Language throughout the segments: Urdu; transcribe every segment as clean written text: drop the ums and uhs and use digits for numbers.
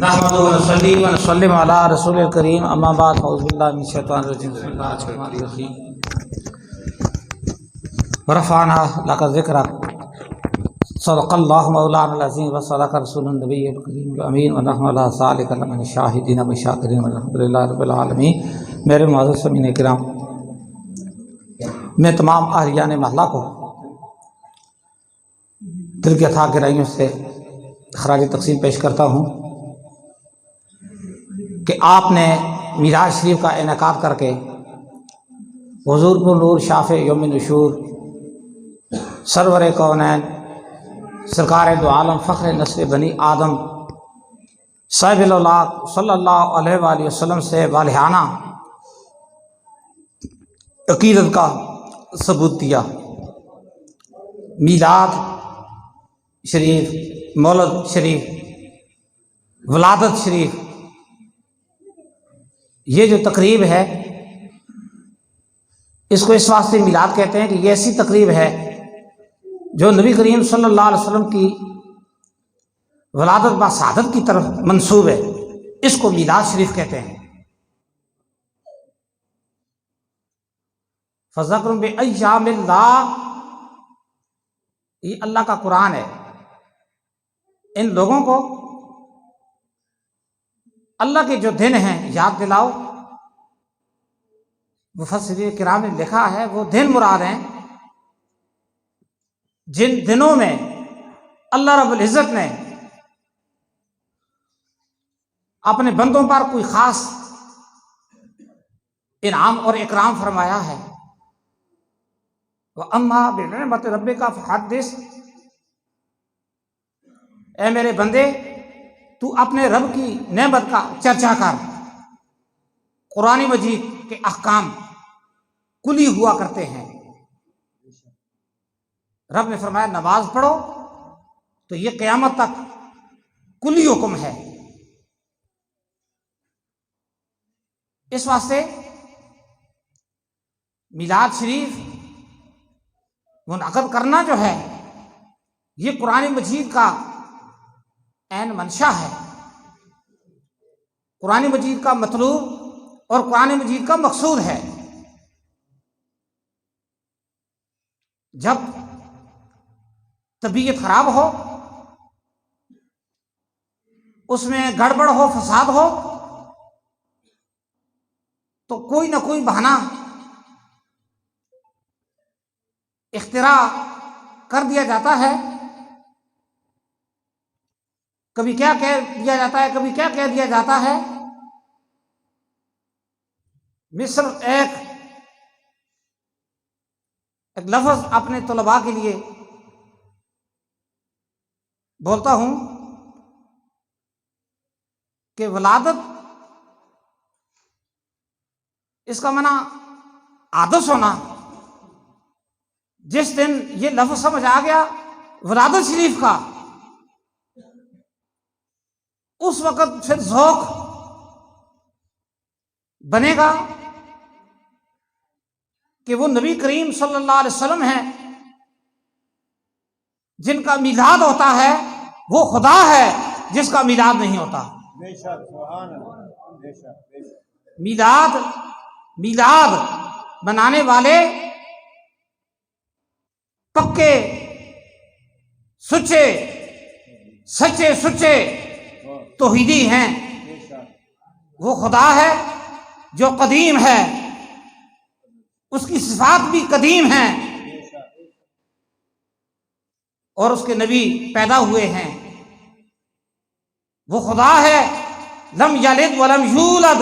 نحمد و نصلی و نسلم علی رسول الکریم اما بعد اعوذ باللہ من الشیطان الرجیم بسم اللہ الرحمن الرحیم ورفعنا لک ذکرک صدق اللہ مولانا العظیم و صدق رسول النبی الکریم الامین و نحن علی ذلک لمن الشاہدین و الشاکرین والحمد للہ رب العالمین۔ میرے معزز سامعین کرام، میں تمام اہلیان محلہ کو دل کی اتھاہ گہرائیوں سے خراج تقسیم پیش کرتا ہوں کہ آپ نے معراج شریف کا انعقاد کر کے حضور پر نور شافع یوم نشور سرور کونین سرکار دو عالم فخر نسل بنی آدم صاحب الاولاق صلی اللہ علیہ وآلہ وسلم سے والہانہ عقیدت کا ثبوت دیا۔ میلاد شریف، مولد شریف، ولادت شریف، یہ جو تقریب ہے اس کو اس واسطے میلاد کہتے ہیں کہ یہ ایسی تقریب ہے جو نبی کریم صلی اللہ علیہ وسلم کی ولادت با سعادت کی طرف منسوب ہے، اس کو میلاد شریف کہتے ہیں۔ فذکر بایام اللہ، یہ اللہ کا قرآن ہے، ان لوگوں کو اللہ کے جو دن ہیں یاد دلاؤ۔ مفسرین کرام نے لکھا ہے وہ دن مراد ہیں جن دنوں میں اللہ رب العزت نے اپنے بندوں پر کوئی خاص انعام اور اکرام فرمایا ہے۔ وَأَمَّا بِنِعْمَةِ رَبِّكَ فَحَدِّثْ، اے میرے بندے تو اپنے رب کی نعمت کا چرچا کر۔ قرآن مجید کے احکام کلی ہوا کرتے ہیں۔ رب نے فرمایا نماز پڑھو تو یہ قیامت تک کلی حکم ہے۔ اس واسطے میلاد شریف منعقد کرنا جو ہے یہ قرآن مجید کا عین منشا ہے، قرآن مجید کا مطلوب اور قرآن مجید کا مقصود ہے۔ جب طبیعت خراب ہو، اس میں گڑبڑ ہو، فساد ہو، تو کوئی نہ کوئی بہانہ اختراع کر دیا جاتا ہے۔ کبھی کیا کہہ دیا جاتا ہے، کبھی کیا کہہ دیا جاتا ہے۔ مثل ایک لفظ اپنے طلباء کے لیے بولتا ہوں کہ ولادت، اس کا معنی عادث ہونا۔ جس دن یہ لفظ سمجھ آ گیا ولادت شریف کا، اس وقت پھر ذوق بنے گا کہ وہ نبی کریم صلی اللہ علیہ وسلم ہیں جن کا میلاد ہوتا ہے، وہ خدا ہے جس کا میلاد نہیں ہوتا۔ میلاد بنانے والے پکے سچے توحیدی ہیں۔ وہ خدا ہے جو قدیم ہے، اس کی صفات بھی قدیم ہیں، اور اس کے نبی پیدا ہوئے ہیں۔ وہ خدا ہے لم یلد ولم یولد،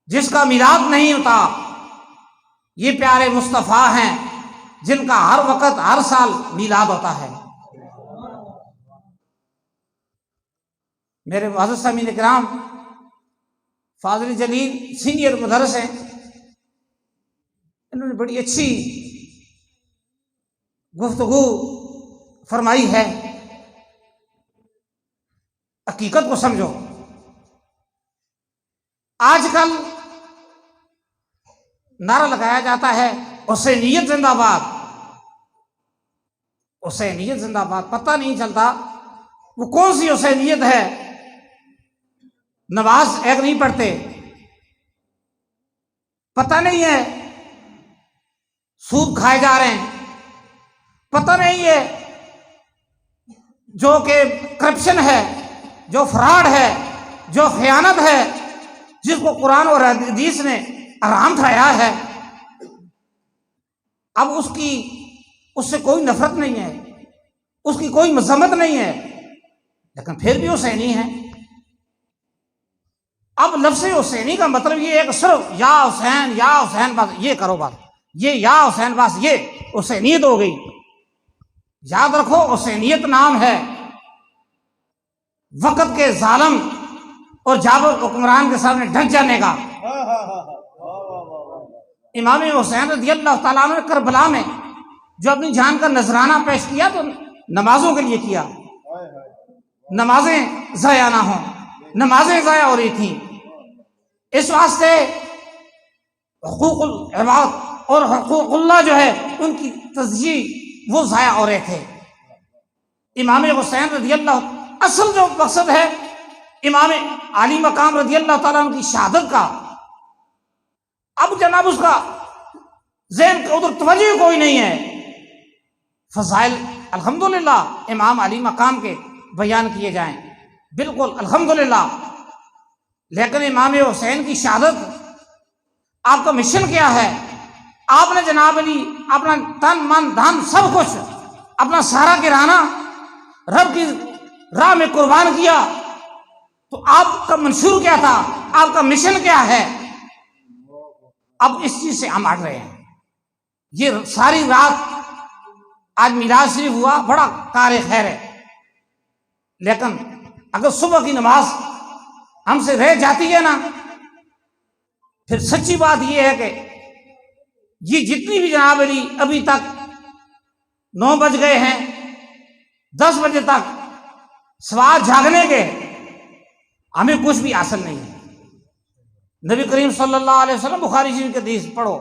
جس کا میلاد نہیں ہوتا۔ یہ پیارے مصطفیٰ ہیں جن کا ہر وقت ہر سال میلاد ہوتا ہے۔ میرے معزز سامعین کرام، فاضل جلیل سینئر مدرس ہیں، انہوں نے بڑی اچھی گفتگو فرمائی ہے۔ حقیقت کو سمجھو۔ آج کل نعرہ لگایا جاتا ہے حسینیت زندہ باد، حسینیت زندہ باد۔ پتہ نہیں چلتا وہ کون سی حسینیت ہے؟ نماز ایک نہیں پڑھتے، پتہ نہیں ہے سود کھائے جا رہے ہیں، پتہ نہیں ہے جو کہ کرپشن ہے، جو فراڈ ہے، جو خیانت ہے، جس کو قرآن اور حدیث نے حرام ٹھہرایا ہے، اب اس سے کوئی نفرت نہیں ہے، اس کی کوئی مذمت نہیں ہے، لیکن پھر بھی حسینی ہے۔ اب لفظ حسینی کا مطلب یہ ہے کہ صرف یا حسین بس یہ کرو، بس یہ یا حسین بس یہ حسینیت ہو گئی۔ یاد رکھو حسینیت نام ہے وقت کے ظالم اور جابر حکمران کے سامنے ڈھک جانے کا۔ امام حسین رضی اللہ تعالیٰ عنہ نے کربلا میں جو اپنی جان کا نذرانہ پیش کیا تو نمازوں کے لیے کیا، نمازیں ضائع نہ ہوں، نمازیں ضائع ہو رہی تھیں، اس واسطے حقوق العباد اور حقوق اللہ جو ہے ان کی تضییع وہ ضائع ہو رہے تھے۔ امام حسین رضی اللہ اصل جو مقصد ہے امام علی مقام رضی اللہ تعالیٰ عنہ کی شہادت کا، اب جناب اس کا ذہن کا ادھر توجہ کوئی نہیں ہے۔ فضائل الحمدللہ امام علی مقام کے بیان کیے جائیں، بالکل الحمدللہ، لیکن امام حسین کی شہادت آپ کا مشن کیا ہے؟ آپ نے جناب علی اپنا تن من دھن سب کچھ اپنا سارا کرانہ رب کی راہ میں قربان کیا، تو آپ کا منشور کیا تھا؟ آپ کا مشن کیا ہے؟ اب اس چیز سے ہم ہٹ رہے ہیں۔ یہ ساری رات آج میراث شریف ہوا، بڑا کار خیر ہے، لیکن اگر صبح کی نماز ہم سے رہ جاتی ہے نا، پھر سچی بات یہ ہے کہ یہ جتنی بھی جناب علی ابھی تک 9 بج گئے ہیں، 10 بجے تک سوال جھاگنے کے، ہمیں کچھ بھی حاصل نہیں ہے۔ نبی کریم صلی اللہ علیہ وسلم بخاری شریف کے حدیث پڑھو،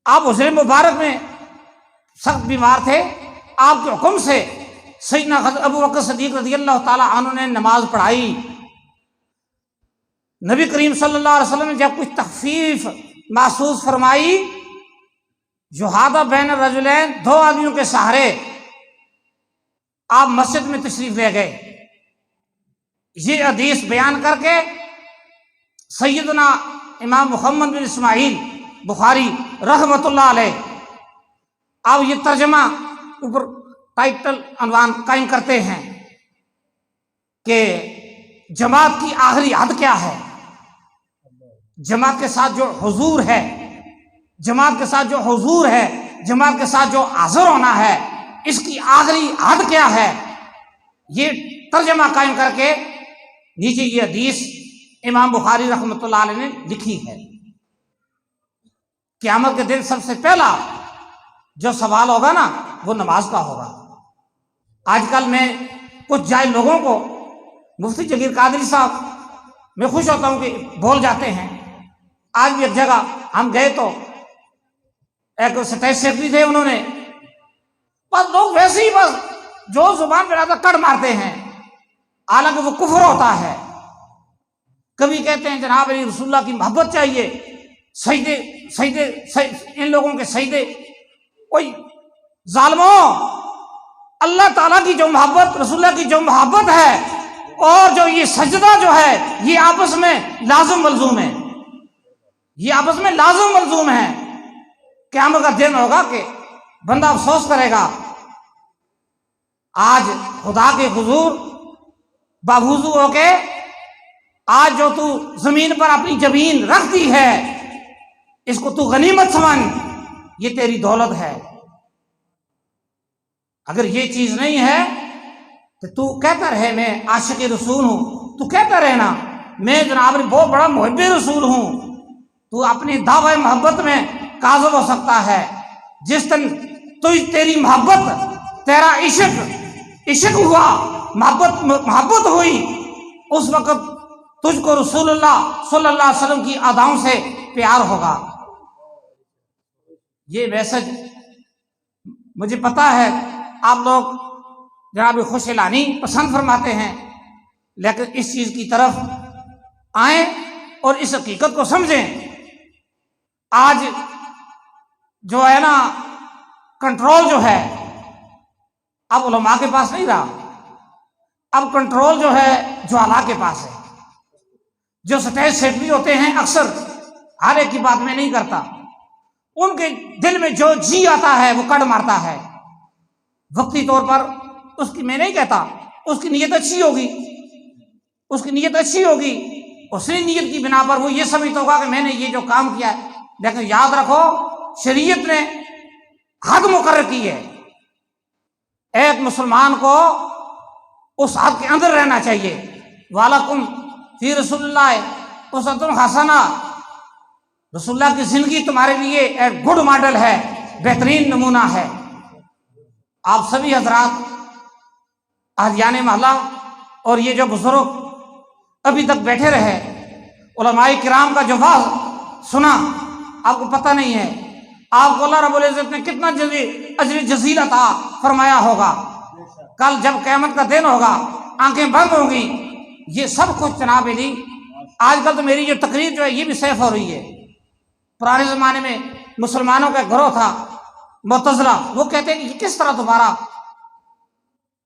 آپ حجرے مبارک میں سخت بیمار تھے، آپ کے حکم سے سیدنا ابو بکر صدیق رضی اللہ تعالی عنہ نے نماز پڑھائی۔ نبی کریم صلی اللہ علیہ وسلم نے جب کچھ تخفیف محسوس فرمائی، جہادہ بین الرجلین، 2 آدمیوں کے سہارے آپ مسجد میں تشریف لے گئے۔ یہ حدیث بیان کر کے سیدنا امام محمد بن اسماعیل بخاری رحمۃ اللہ علیہ آپ یہ ترجمہ اوپر ٹائٹل عنوان قائم کرتے ہیں کہ جماعت کی آخری حد کیا ہے؟ جماعت کے ساتھ جو حضور ہے، جماعت کے ساتھ جو حضور ہے، جماعت کے ساتھ جو حاضر ہونا ہے، اس کی آخری حد کیا ہے؟ یہ ترجمہ قائم کر کے نیچے یہ حدیث امام بخاری رحمۃ اللہ علیہ نے لکھی ہے۔ قیامت کے دن سب سے پہلا جو سوال ہوگا نا وہ نماز کا ہوگا۔ آج کل میں کچھ جائے لوگوں کو، مفتی جگیر قادری صاحب، میں خوش ہوتا ہوں کہ بول جاتے ہیں۔ آج بھی ایک جگہ ہم گئے تو ایک اسٹیٹ سیکرٹری تھے، انہوں نے بس لوگ ویسے ہی بس جو زبان پہ آتا کڑ مارتے ہیں، حالانکہ وہ کفر ہوتا ہے۔ کبھی کہتے ہیں جناب علی رسول اللہ کی محبت چاہیے، سجدے ان لوگوں کے سجدے، کوئی ظالموں، اللہ تعالیٰ کی جو محبت، رسول اللہ کی جو محبت ہے اور جو یہ سجدہ جو ہے، یہ آپس میں لازم ملزوم ہے، یہ آپس میں لازم ملزوم ہے۔ قیامت کا دن ہوگا کہ بندہ افسوس کرے گا، آج خدا کے حضور باوضو ہو کے آج جو تو زمین پر اپنی جبین رکھتی ہے، اس کو تو غنیمت سمجھ، یہ تیری دولت ہے۔ اگر یہ چیز نہیں ہے تو تو کہتا رہے میں عاشق رسول ہوں، تو کہتا رہنا میں جناب بہت بڑا محب رسول ہوں، تو اپنی دعوی محبت میں کاذب ہو سکتا ہے۔ جس دن تیری محبت، تیرا عشق ہوا، محبت ہوئی، اس وقت تجھ کو رسول اللہ صلی اللہ علیہ وسلم کی اداؤں سے پیار ہوگا۔ یہ میسج مجھے پتا ہے آپ لوگ جناب خوش اعلانی پسند فرماتے ہیں، لیکن اس چیز کی طرف آئیں اور اس حقیقت کو سمجھیں۔ آج جو ہے نا کنٹرول جو ہے اب علماء کے پاس نہیں رہا، اب کنٹرول جو ہے جہلاء کے پاس ہے۔ جو سٹیج سیکرٹری ہوتے ہیں اکثر ہر ایک کی بات میں نہیں کرتا، ان کے دل میں جو جی آتا ہے وہ کڑ مارتا ہے۔ وقتی طور پر اس کی، میں نہیں کہتا اس کی نیت اچھی ہوگی، اس کی نیت اچھی ہوگی، اسی نیت کی بنا پر وہ یہ سمجھتا ہوگا کہ میں نے یہ جو کام کیا ہے، لیکن یاد رکھو شریعت نے حد مقرر کی ہے، ایک مسلمان کو اس حد کے اندر رہنا چاہیے۔ وَلَكُمْ فِي رسول اللہ اسوۃ حسنہ، رسول اللہ کی زندگی تمہارے لیے ایک گڈ ماڈل ہے، بہترین نمونہ ہے۔ آپ سبھی حضرات اہلیان محلہ اور یہ جو بزرگ ابھی تک بیٹھے رہے، علماء کرام کا جو واعظ سنا، آپ کو پتہ نہیں ہے آپ کو اللہ رب العزت نے کتنا اجر جزیل عطا فرمایا ہوگا۔ کل جب قیامت کا دن ہوگا، آنکھیں بند ہوں گی، یہ سب کچھ جناب علی۔ آج کل تو میری جو تقریر جو ہے یہ بھی سیف ہو رہی ہے۔ پرانے زمانے میں مسلمانوں کا گروہ تھا معتزلہ، وہ کہتے ہیں کہ یہ کس طرح دوبارہ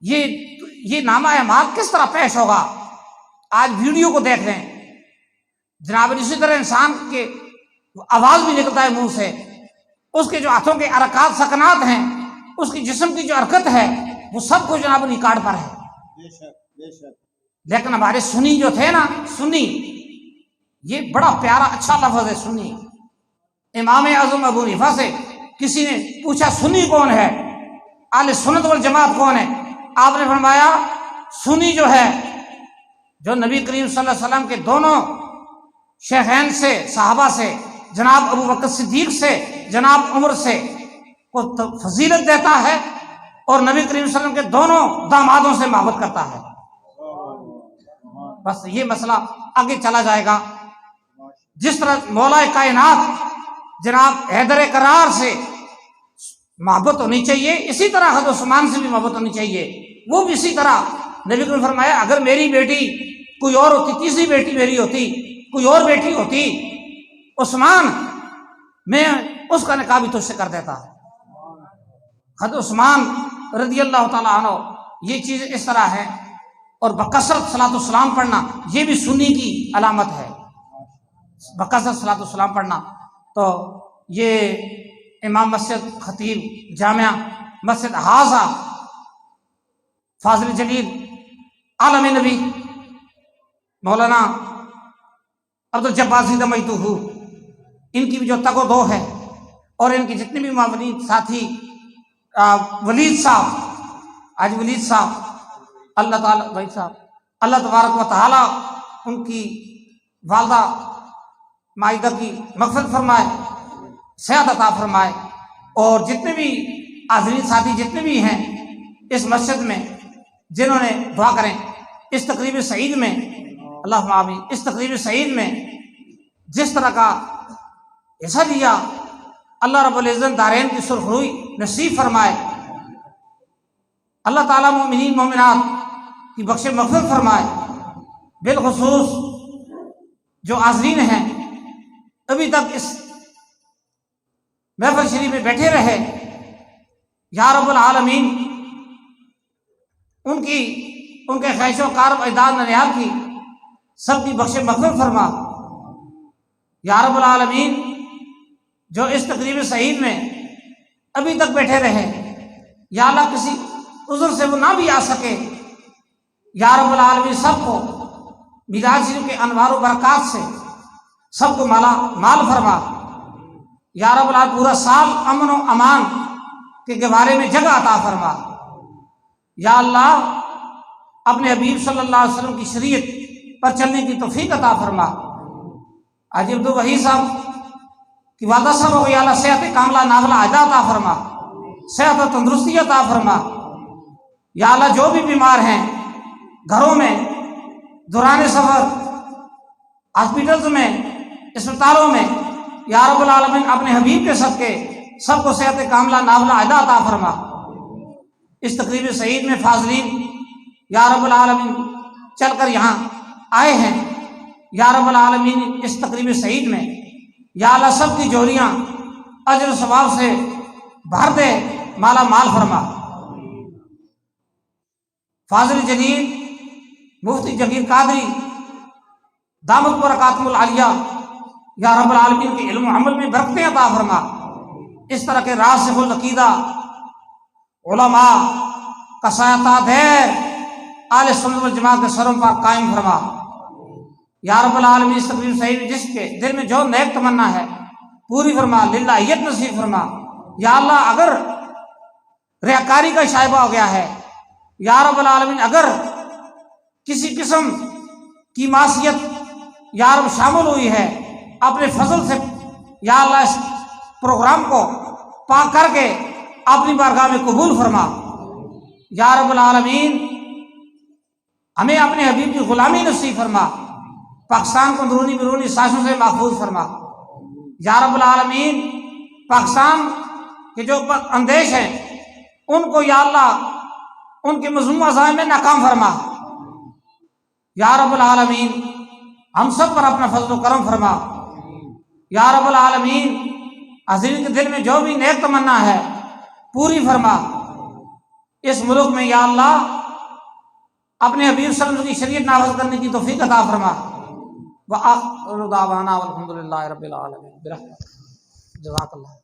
یہ نامہ اعمال کس طرح پیش ہوگا۔ آج ویڈیو کو دیکھ لیں جناب، اسی طرح انسان کے آواز بھی نکلتا ہے منہ سے، اس کے جو ہاتھوں کے حرکات سکنات ہیں، اس کی جسم کی جو حرکت ہے، وہ سب کو جناب ریکارڈ پر ہے۔ لیکن ہمارے سنی جو تھے نا، سنی، یہ بڑا پیارا اچھا لفظ ہے سنی۔ امام اعظم ابو حنیفہ سے کسی نے پوچھا سنی کون ہے، اہل سنت والجماعت کون ہے؟ آپ نے فرمایا سنی جو ہے، جو نبی کریم صلی اللہ علیہ وسلم کے دونوں شیخین سے، صحابہ سے، جناب ابو بکر صدیق سے، جناب عمر سے کو فضیلت دیتا ہے، اور نبی کریم صلی اللہ علیہ وسلم کے دونوں دامادوں سے محبت کرتا ہے۔ بس یہ مسئلہ آگے چلا جائے گا۔ جس طرح مولا کائنات جناب حیدر کرار سے محبت ہونی چاہیے، اسی طرح حضرت عثمان سے بھی محبت ہونی چاہیے۔ وہ بھی اسی طرح نبی نے فرمایا اگر میری بیٹی کوئی اور ہوتی، تیسری بیٹی میری ہوتی، کوئی اور بیٹی ہوتی عثمان، میں اس کا نکاح بھی تجھ سے کر دیتا۔ حضرت عثمان رضی اللہ تعالیٰ عنہ، یہ چیز اس طرح ہے۔ اور بکثرت صلاۃ والسلام پڑھنا، یہ بھی سنی کی علامت ہے، بکثرت صلاۃ والسلام پڑھنا۔ تو یہ امام مسجد خطیب جامعہ مسجد حاضہ فاضل جلیل عالم نبی مولانا عبدالجبار زیدہ مجدوہ، ان کی بھی جو تگ و دو ہے، اور ان کے جتنے بھی معاونین ساتھی، ولید صاحب، آج ولید صاحب، اللہ تعالیٰ بھائی صاحب، اللہ تبارک و تعالیٰ ان کی والدہ مائدہ کی مغفرت فرمائے، صحت عطا فرمائے، اور جتنے بھی حاضرین ساتھی جتنے بھی ہیں اس مسجد میں، جنہوں نے دعا کریں اس تقریب سعید میں، اللہم آمین، اس تقریب سعید میں جس طرح کا حصہ لیا، اللہ رب العزت دارین کی سرخروئی نصیب فرمائے، اللہ تعالیٰ مومنین مومنات کی بخش مغفرت فرمائے۔ بالخصوص جو حاضرین ہیں ابھی تک اس محفل شریف میں بیٹھے رہے، یا رب العالمین ان کے خواہش و کار اجداد ننیال کی سب کی بخش مغفرت فرما۔ یا رب العالمین جو اس تقریب سعید میں ابھی تک بیٹھے رہے، یا اللہ کسی عذر سے وہ نہ بھی آ سکے، یا رب العالمین سب کو میلاد شریف کے انوار و برکات سے سب کو مالا مال فرما۔ یا رب العالمین پورا سال امن و امان کے گہوارے میں جگہ عطا فرما۔ یا اللہ اپنے حبیب صلی اللہ علیہ وسلم کی شریعت پر چلنے کی توفیق عطا فرما۔ حاجی عبدالوحید صاحب کی والدہ صاحب ہو، یا اللہ صحت کاملہ ناغلہ عائدہ عطا فرما، صحت و تندرستی عطا فرما۔ یا اللہ جو بھی بیمار ہیں گھروں میں، دوران سفر، ہاسپٹلز میں، اسپتالوں میں، یا رب العالمین اپنے حبیب کے صدقے سب کو صحت کاملہ ناغلہ عائدہ عطا فرما۔ اس تقریب سعید میں فاضلین یا رب العالمین چل کر یہاں آئے ہیں، یا رب العالمین اس تقریب سعید میں یا اللہ سب کی جولیاں اجر و ثواب سے بھر دے، مالا مال فرما۔ فاضل جلیل مفتی جہانگیر قادری دامت برکاتہ العالیہ یا رب العالمین کے علم و عمل میں برکتیں عطا فرما، اس طرح کے راسخ العقیدہ علماء کا سایہ دیر اہل سنت والجماعت کے سروں پر قائم فرما۔ یا رب العالمین اس تقریب صحیح میں جس کے دل میں جو نیک تمنا ہے پوری فرما، للہیت نصیب فرما۔ یا اللہ اگر ریاکاری کا شائبہ ہو گیا ہے، یا رب العالمین اگر کسی قسم کی معصیت یا رب شامل ہوئی ہے، اپنے فضل سے یا اللہ اس پروگرام کو پاک کر کے اپنی بارگاہ میں قبول فرما۔ یا رب العالمین ہمیں اپنے حبیب کی غلامی نصیب فرما، پاکستان کو اندرونی بیرونی سازشوں سے محفوظ فرما۔ یا رب العالمین پاکستان کے جو اندیش ہیں ان کو یا اللہ ان کے مذموم عزائم میں ناکام فرما۔ یا رب العالمین ہم سب پر اپنا فضل و کرم فرما۔ یا رب العالمین حاضرین کے دل میں جو بھی نیک تمنا ہے پوری فرما۔ اس ملک میں یا اللہ اپنے حبیب صلی اللہ علیہ وسلم کی شریعت نافذ کرنے کی توفیق عطا فرما۔ وآخر دعوانا والحمد للہ رب العالمین۔ جزاک اللہ۔